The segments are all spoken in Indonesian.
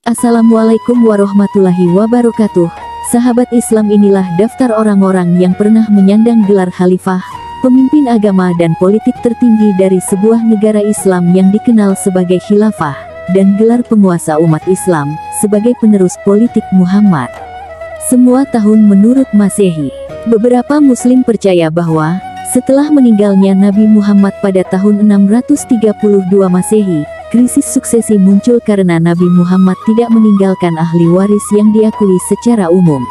Assalamualaikum warahmatullahi wabarakatuh. Sahabat Islam, inilah daftar orang-orang yang pernah menyandang gelar khalifah, pemimpin agama dan politik tertinggi dari sebuah negara Islam yang dikenal sebagai khilafah, dan gelar penguasa umat Islam, sebagai penerus politik Muhammad. Semua tahun menurut Masehi. Beberapa Muslim percaya bahwa, setelah meninggalnya Nabi Muhammad pada tahun 632 Masehi, krisis suksesi muncul karena Nabi Muhammad tidak meninggalkan ahli waris yang diakui secara umum.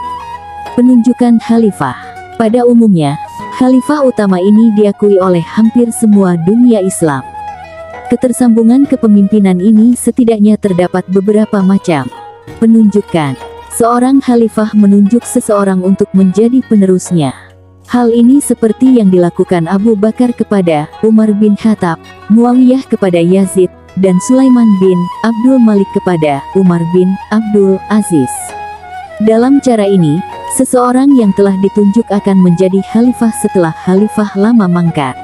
Penunjukan khalifah. Pada umumnya, khalifah utama ini diakui oleh hampir semua dunia Islam. Ketersambungan kepemimpinan ini setidaknya terdapat beberapa macam. Penunjukan. Seorang khalifah menunjuk seseorang untuk menjadi penerusnya. Hal ini seperti yang dilakukan Abu Bakar kepada Umar bin Khattab, Muawiyah kepada Yazid, dan Sulaiman bin Abdul Malik kepada Umar bin Abdul Aziz. Dalam cara ini, seseorang yang telah ditunjuk akan menjadi khalifah setelah khalifah lama mangkat.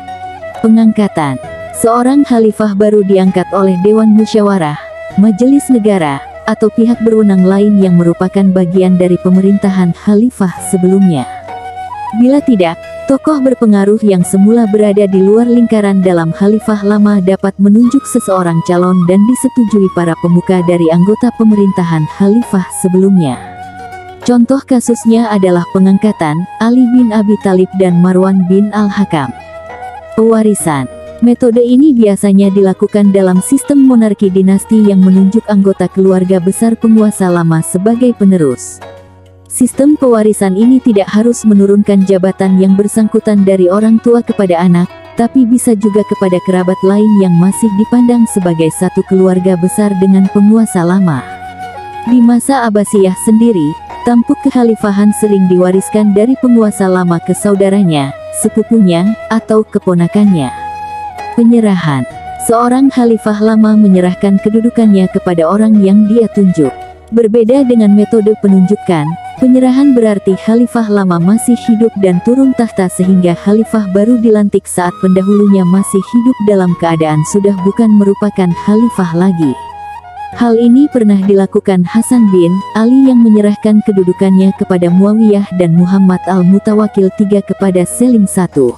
Pengangkatan. Seorang khalifah baru diangkat oleh Dewan Musyawarah, Majelis Negara, atau pihak berwenang lain yang merupakan bagian dari pemerintahan khalifah sebelumnya. Bila tidak, tokoh berpengaruh yang semula berada di luar lingkaran dalam khalifah lama dapat menunjuk seseorang calon dan disetujui para pemuka dari anggota pemerintahan khalifah sebelumnya. Contoh kasusnya adalah pengangkatan Ali bin Abi Thalib dan Marwan bin Al-Hakam. Pewarisan. Metode ini biasanya dilakukan dalam sistem monarki dinasti yang menunjuk anggota keluarga besar penguasa lama sebagai penerus. Sistem pewarisan ini tidak harus menurunkan jabatan yang bersangkutan dari orang tua kepada anak, tapi bisa juga kepada kerabat lain yang masih dipandang sebagai satu keluarga besar dengan penguasa lama. Di masa Abbasiyah sendiri, tampuk kekhalifahan sering diwariskan dari penguasa lama ke saudaranya, sepupunya, atau keponakannya. Penyerahan. Seorang khalifah lama menyerahkan kedudukannya kepada orang yang dia tunjuk. Berbeda dengan metode penunjukan, penyerahan berarti khalifah lama masih hidup dan turun tahta sehingga khalifah baru dilantik saat pendahulunya masih hidup dalam keadaan sudah bukan merupakan khalifah lagi. Hal ini pernah dilakukan Hasan bin Ali yang menyerahkan kedudukannya kepada Muawiyah dan Muhammad al-Mutawakil III kepada Selim I.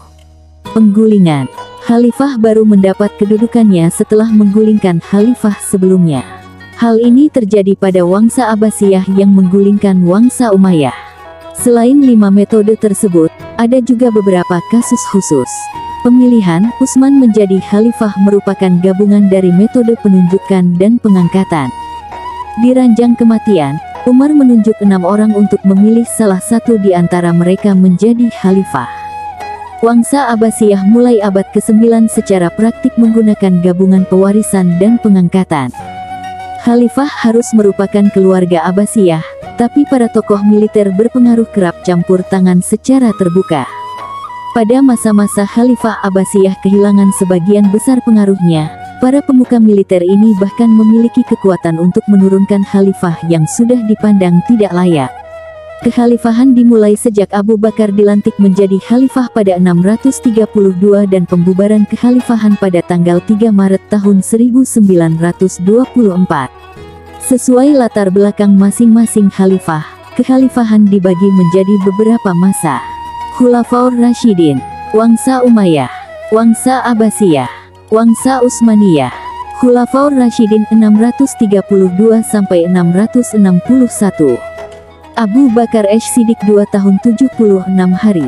Penggulingan. Khalifah baru mendapat kedudukannya setelah menggulingkan khalifah sebelumnya. Hal ini terjadi pada Wangsa Abbasiyah yang menggulingkan Wangsa Umayyah. Selain 5 metode tersebut, ada juga beberapa kasus khusus. Pemilihan Utsman menjadi khalifah merupakan gabungan dari metode penunjukan dan pengangkatan. Di ranjang kematian, Umar menunjuk 6 orang untuk memilih salah satu di antara mereka menjadi khalifah. Wangsa Abbasiyah mulai abad ke-9 secara praktik menggunakan gabungan pewarisan dan pengangkatan. Khalifah harus merupakan keluarga Abbasiyah, tapi para tokoh militer berpengaruh kerap campur tangan secara terbuka. Pada masa-masa Khalifah Abbasiyah kehilangan sebagian besar pengaruhnya, para pemuka militer ini bahkan memiliki kekuatan untuk menurunkan khalifah yang sudah dipandang tidak layak. Kekhalifahan dimulai sejak Abu Bakar dilantik menjadi khalifah pada 632 dan pembubaran kekhalifahan pada tanggal 3 Maret tahun 1924. Sesuai latar belakang masing-masing khalifah, kekhalifahan dibagi menjadi beberapa masa. Khulafaur Rasyidin, Wangsa Umayyah, Wangsa Abbasiyah, Wangsa Utsmaniyah. Khulafaur Rasyidin 632 sampai 661. Abu Bakar Siddiq 2 tahun 76 hari.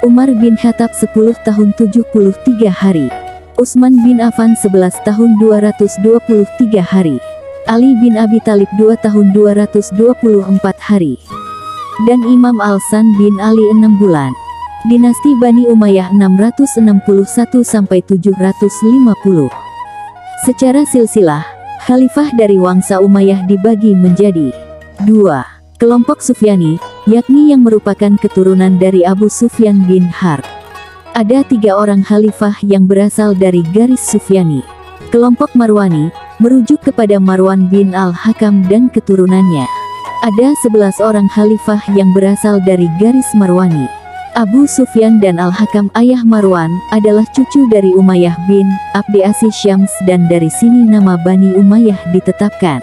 Umar bin Khattab 10 tahun 73 hari. Utsman bin Affan 11 tahun 223 hari. Ali bin Abi Thalib 2 tahun 224 hari. Dan Imam Al-Hasan bin Ali 6 bulan. Dinasti Bani Umayyah 661 sampai 750. Secara silsilah, khalifah dari Wangsa Umayyah dibagi menjadi 2. Kelompok Sufyani, yakni yang merupakan keturunan dari Abu Sufyan bin Harb. Ada 3 orang khalifah yang berasal dari garis Sufyani. Kelompok Marwani, merujuk kepada Marwan bin Al-Hakam dan keturunannya. Ada 11 orang khalifah yang berasal dari garis Marwani. Abu Sufyan dan Al-Hakam ayah Marwan adalah cucu dari Umayyah bin Abdi Aziz Syams dan dari sini nama Bani Umayyah ditetapkan.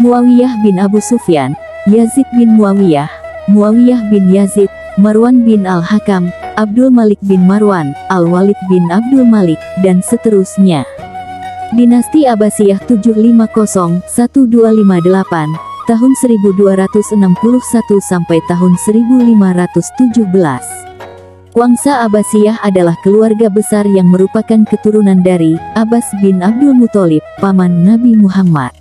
Muawiyah bin Abu Sufyan, Yazid bin Muawiyah, Muawiyah bin Yazid, Marwan bin Al-Hakam, Abdul Malik bin Marwan, Al-Walid bin Abdul Malik, dan seterusnya. Dinasti Abbasiyah 750-1258, tahun 1261 sampai tahun 1517. Wangsa Abbasiyah adalah keluarga besar yang merupakan keturunan dari Abbas bin Abdul Muthalib, paman Nabi Muhammad.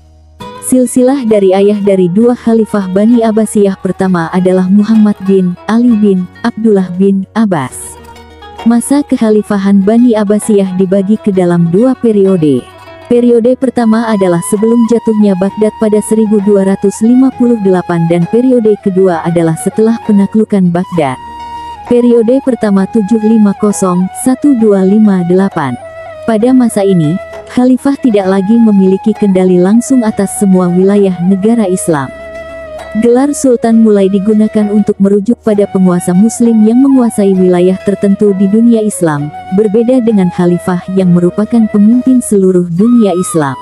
Silsilah dari ayah dari dua khalifah Bani Abbasiyah pertama adalah Muhammad bin Ali bin Abdullah bin Abbas. Masa kekhalifahan Bani Abbasiyah dibagi ke dalam dua periode. Periode pertama adalah sebelum jatuhnya Baghdad pada 1258 dan periode kedua adalah setelah penaklukan Baghdad. Periode pertama 750-1258. Pada masa ini, khalifah tidak lagi memiliki kendali langsung atas semua wilayah negara Islam. Gelar sultan mulai digunakan untuk merujuk pada penguasa muslim yang menguasai wilayah tertentu di dunia Islam, berbeda dengan khalifah yang merupakan pemimpin seluruh dunia Islam.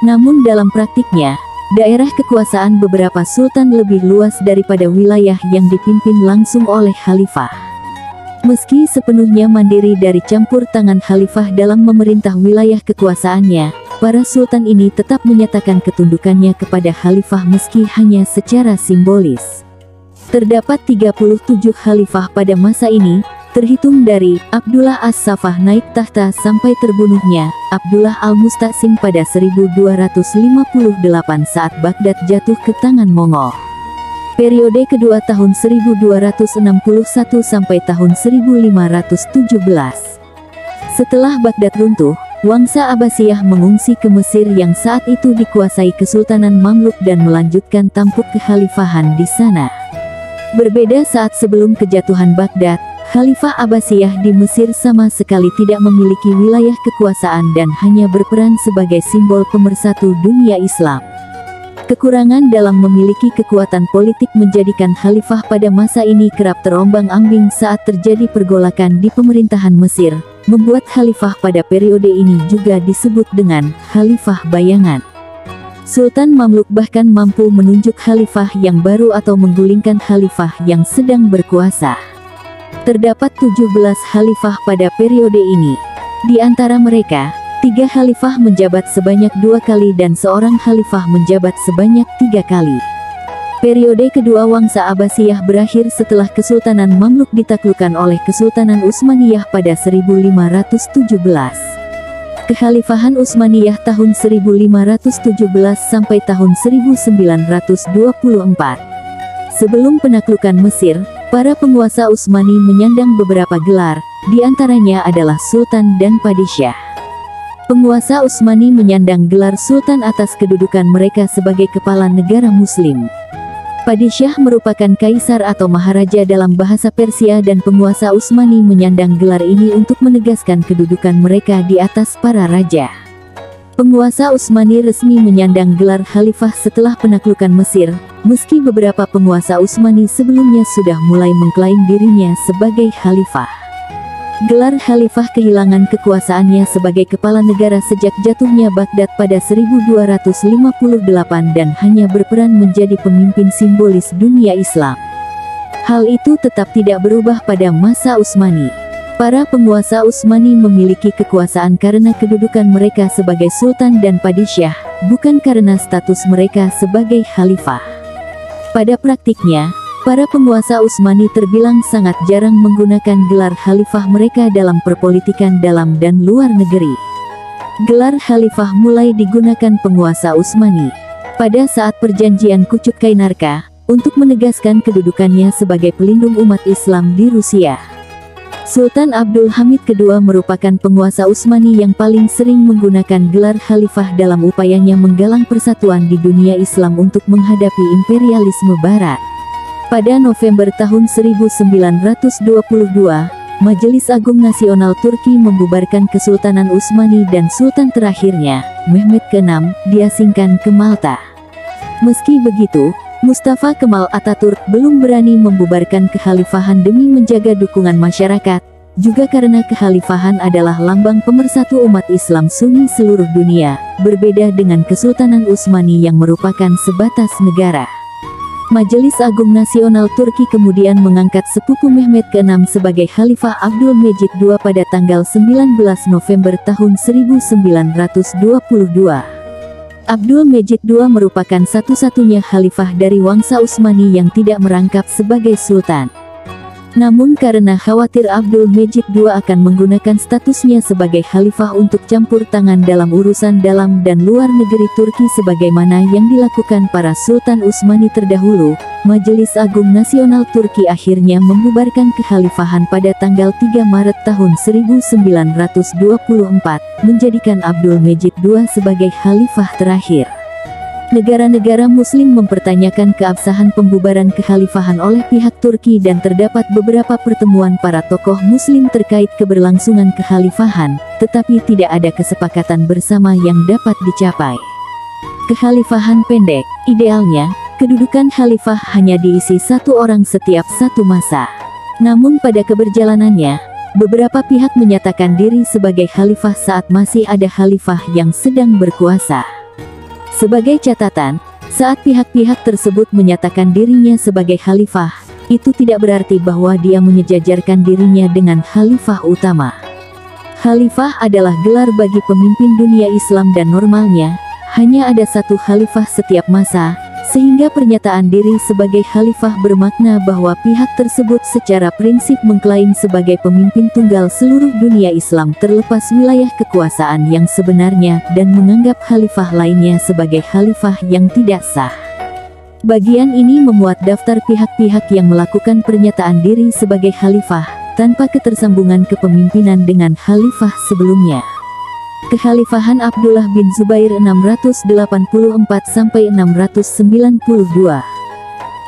Namun dalam praktiknya, daerah kekuasaan beberapa sultan lebih luas daripada wilayah yang dipimpin langsung oleh khalifah. Meski sepenuhnya mandiri dari campur tangan khalifah dalam memerintah wilayah kekuasaannya, para sultan ini tetap menyatakan ketundukannya kepada khalifah meski hanya secara simbolis. Terdapat 37 khalifah pada masa ini, terhitung dari Abdullah As-Saffah naik tahta sampai terbunuhnya Abdullah Al-Musta'sim pada 1258 saat Baghdad jatuh ke tangan Mongol. Periode kedua tahun 1261 sampai tahun 1517. Setelah Baghdad runtuh, Wangsa Abbasiyah mengungsi ke Mesir yang saat itu dikuasai Kesultanan Mamluk dan melanjutkan tampuk kekhalifahan di sana. Berbeda saat sebelum kejatuhan Baghdad, Khalifah Abbasiyah di Mesir sama sekali tidak memiliki wilayah kekuasaan dan hanya berperan sebagai simbol pemersatu dunia Islam. Kekurangan dalam memiliki kekuatan politik menjadikan khalifah pada masa ini kerap terombang-ambing saat terjadi pergolakan di pemerintahan Mesir, membuat khalifah pada periode ini juga disebut dengan khalifah bayangan. Sultan Mamluk bahkan mampu menunjuk khalifah yang baru atau menggulingkan khalifah yang sedang berkuasa. Terdapat 17 khalifah pada periode ini. Di antara mereka, 3 khalifah menjabat sebanyak 2 kali dan seorang khalifah menjabat sebanyak 3 kali. Periode kedua Wangsa Abbasiyah berakhir setelah Kesultanan Mamluk ditaklukkan oleh Kesultanan Utsmaniyah pada 1517. Kekhalifahan Utsmaniyah tahun 1517 sampai tahun 1924. Sebelum penaklukan Mesir, para penguasa Utsmani menyandang beberapa gelar, di antaranya adalah Sultan dan Padisyah. Penguasa Utsmani menyandang gelar Sultan atas kedudukan mereka sebagai kepala negara Muslim. Padisyah merupakan kaisar atau maharaja dalam bahasa Persia dan penguasa Utsmani menyandang gelar ini untuk menegaskan kedudukan mereka di atas para raja. Penguasa Utsmani resmi menyandang gelar khalifah setelah penaklukan Mesir, meski beberapa penguasa Utsmani sebelumnya sudah mulai mengklaim dirinya sebagai khalifah. Gelar khalifah kehilangan kekuasaannya sebagai kepala negara sejak jatuhnya Baghdad pada 1258 dan hanya berperan menjadi pemimpin simbolis dunia Islam. Hal itu tetap tidak berubah pada masa Utsmani. Para penguasa Utsmani memiliki kekuasaan karena kedudukan mereka sebagai sultan dan padisyah, bukan karena status mereka sebagai khalifah. Pada praktiknya, para penguasa Utsmani terbilang sangat jarang menggunakan gelar khalifah mereka dalam perpolitikan dalam dan luar negeri. Gelar khalifah mulai digunakan penguasa Utsmani pada saat perjanjian Kucuk Kainarka, untuk menegaskan kedudukannya sebagai pelindung umat Islam di Rusia. Sultan Abdul Hamid II merupakan penguasa Utsmani yang paling sering menggunakan gelar khalifah dalam upayanya menggalang persatuan di dunia Islam untuk menghadapi imperialisme Barat. Pada November tahun 1922, Majelis Agung Nasional Turki membubarkan Kesultanan Utsmani dan Sultan terakhirnya, Mehmed ke-6, diasingkan ke Malta. Meski begitu, Mustafa Kemal Atatürk belum berani membubarkan kekhalifahan demi menjaga dukungan masyarakat, juga karena kekhalifahan adalah lambang pemersatu umat Islam Sunni seluruh dunia, berbeda dengan Kesultanan Utsmani yang merupakan sebatas negara. Majelis Agung Nasional Turki kemudian mengangkat sepupu Mehmet ke-6 sebagai Khalifah Abdul Mejid II pada tanggal 19 November tahun 1922. Abdul Mejid II merupakan satu-satunya khalifah dari Wangsa Utsmani yang tidak merangkap sebagai sultan. Namun karena khawatir Abdul Mejid II akan menggunakan statusnya sebagai khalifah untuk campur tangan dalam urusan dalam dan luar negeri Turki sebagaimana yang dilakukan para Sultan Utsmani terdahulu, Majelis Agung Nasional Turki akhirnya membubarkan kekhalifahan pada tanggal 3 Maret tahun 1924, menjadikan Abdul Mejid II sebagai khalifah terakhir. Negara-negara Muslim mempertanyakan keabsahan pembubaran kekhalifahan oleh pihak Turki dan terdapat beberapa pertemuan para tokoh Muslim terkait keberlangsungan kekhalifahan, tetapi tidak ada kesepakatan bersama yang dapat dicapai. Kekhalifahan pendek, idealnya, kedudukan khalifah hanya diisi satu orang setiap satu masa. Namun pada keberjalanannya, beberapa pihak menyatakan diri sebagai khalifah saat masih ada khalifah yang sedang berkuasa. Sebagai catatan, saat pihak-pihak tersebut menyatakan dirinya sebagai khalifah, itu tidak berarti bahwa dia menyejajarkan dirinya dengan khalifah utama. Khalifah adalah gelar bagi pemimpin dunia Islam dan normalnya, hanya ada satu khalifah setiap masa, sehingga pernyataan diri sebagai khalifah bermakna bahwa pihak tersebut secara prinsip mengklaim sebagai pemimpin tunggal seluruh dunia Islam terlepas wilayah kekuasaan yang sebenarnya dan menganggap khalifah lainnya sebagai khalifah yang tidak sah. Bagian ini memuat daftar pihak-pihak yang melakukan pernyataan diri sebagai khalifah, tanpa ketersambungan kepemimpinan dengan khalifah sebelumnya. Kekhalifahan Abdullah bin Zubair 684–692.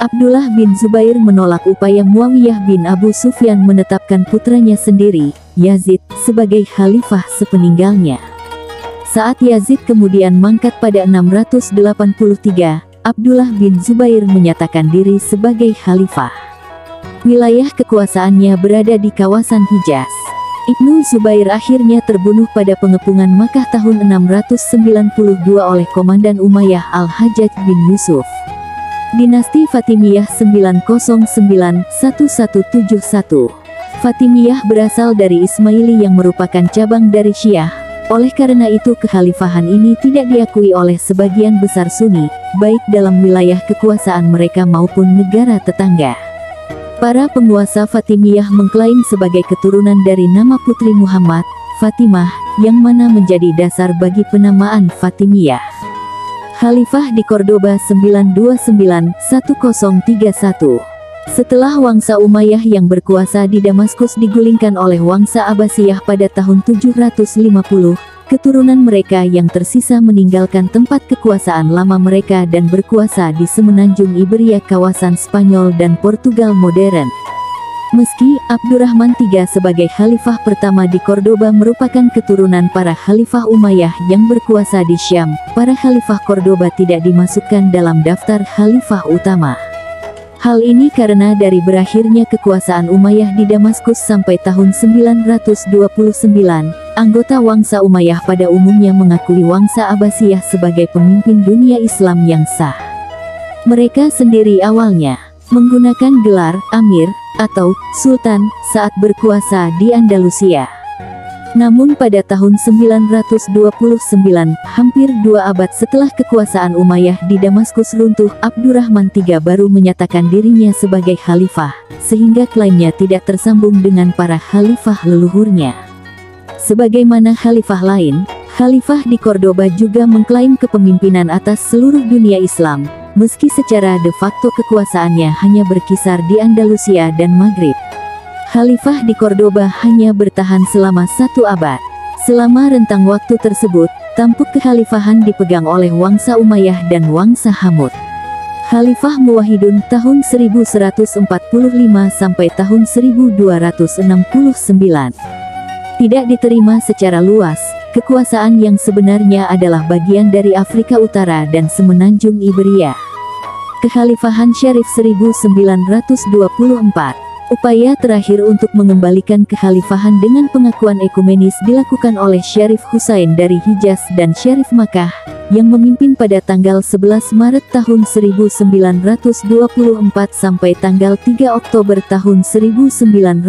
Abdullah bin Zubair menolak upaya Muawiyah bin Abu Sufyan menetapkan putranya sendiri, Yazid, sebagai khalifah sepeninggalnya. Saat Yazid kemudian mangkat pada 683, Abdullah bin Zubair menyatakan diri sebagai khalifah. Wilayah kekuasaannya berada di kawasan Hijaz. Ibnu Zubair akhirnya terbunuh pada pengepungan Makkah tahun 692 oleh Komandan Umayyah Al-Hajjaj bin Yusuf. Dinasti Fatimiyah 909–1171. Fatimiyah berasal dari Ismaili yang merupakan cabang dari Syiah. Oleh karena itu kekhalifahan ini tidak diakui oleh sebagian besar Sunni, baik dalam wilayah kekuasaan mereka maupun negara tetangga. Para penguasa Fatimiyah mengklaim sebagai keturunan dari nama putri Muhammad, Fatimah, yang mana menjadi dasar bagi penamaan Fatimiyah. Khalifah di Cordoba 929–1031. Setelah Wangsa Umayyah yang berkuasa di Damaskus digulingkan oleh Wangsa Abbasiyah pada tahun 750, keturunan mereka yang tersisa meninggalkan tempat kekuasaan lama mereka dan berkuasa di semenanjung Iberia kawasan Spanyol dan Portugal modern. Meski Abdurrahman III sebagai khalifah pertama di Cordoba merupakan keturunan para khalifah Umayyah yang berkuasa di Syam, para khalifah Cordoba tidak dimasukkan dalam daftar khalifah utama. Hal ini karena dari berakhirnya kekuasaan Umayyah di Damaskus sampai tahun 929, anggota Wangsa Umayyah pada umumnya mengakui Wangsa Abbasiyah sebagai pemimpin dunia Islam yang sah. Mereka sendiri awalnya menggunakan gelar Amir atau Sultan saat berkuasa di Andalusia. Namun pada tahun 929, hampir 2 abad setelah kekuasaan Umayyah di Damaskus runtuh, Abdurrahman III baru menyatakan dirinya sebagai khalifah, sehingga klaimnya tidak tersambung dengan para khalifah leluhurnya. Sebagaimana khalifah lain, khalifah di Cordoba juga mengklaim kepemimpinan atas seluruh dunia Islam, meski secara de facto kekuasaannya hanya berkisar di Andalusia dan Maghrib. Khalifah di Cordoba hanya bertahan selama 1 abad. Selama rentang waktu tersebut, tampuk kekhalifahan dipegang oleh Wangsa Umayyah dan Wangsa Hamud. Khalifah Muwahhidun tahun 1145 sampai tahun 1269. Tidak diterima secara luas, kekuasaan yang sebenarnya adalah bagian dari Afrika Utara dan semenanjung Iberia. Kekhalifahan Syarif 1924. Upaya terakhir untuk mengembalikan kekhalifahan dengan pengakuan ekumenis dilakukan oleh Syarif Husain dari Hijaz dan Syarif Makkah, yang memimpin pada tanggal 11 Maret tahun 1924 sampai tanggal 3 Oktober tahun 1924,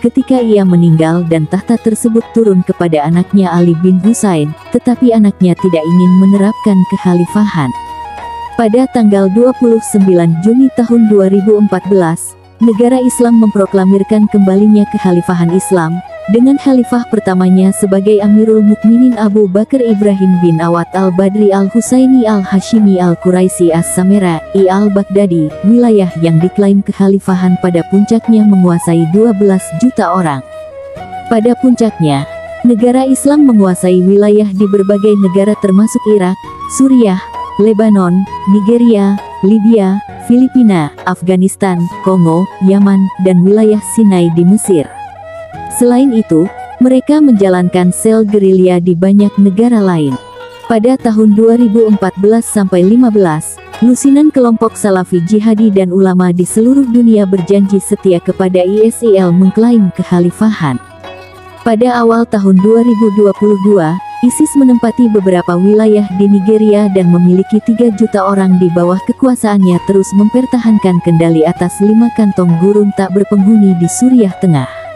ketika ia meninggal dan tahta tersebut turun kepada anaknya Ali bin Husain, tetapi anaknya tidak ingin menerapkan kekhalifahan. Pada tanggal 29 Juni tahun 2014, negara Islam memproklamirkan kembalinya kekhalifahan Islam, dengan khalifah pertamanya sebagai Amirul Mukminin Abu Bakar Ibrahim bin Awad al-Badri al-Husaini al-Hashimi al-Quraisy as-Samera I al-Baghdadi, wilayah yang diklaim kekhalifahan pada puncaknya menguasai 12 juta orang. Pada puncaknya, negara Islam menguasai wilayah di berbagai negara termasuk Irak, Suriah, Lebanon, Nigeria, Libya, Filipina, Afghanistan, Kongo, Yaman, dan wilayah Sinai di Mesir. Selain itu, mereka menjalankan sel gerilya di banyak negara lain. Pada tahun 2014-15, lusinan kelompok Salafi Jihadi dan ulama di seluruh dunia berjanji setia kepada ISIL mengklaim kekhalifahan. Pada awal tahun 2022, ISIS menempati beberapa wilayah di Nigeria dan memiliki 3 juta orang di bawah kekuasaannya, terus mempertahankan kendali atas 5 kantong gurun tak berpenghuni di Suriah Tengah.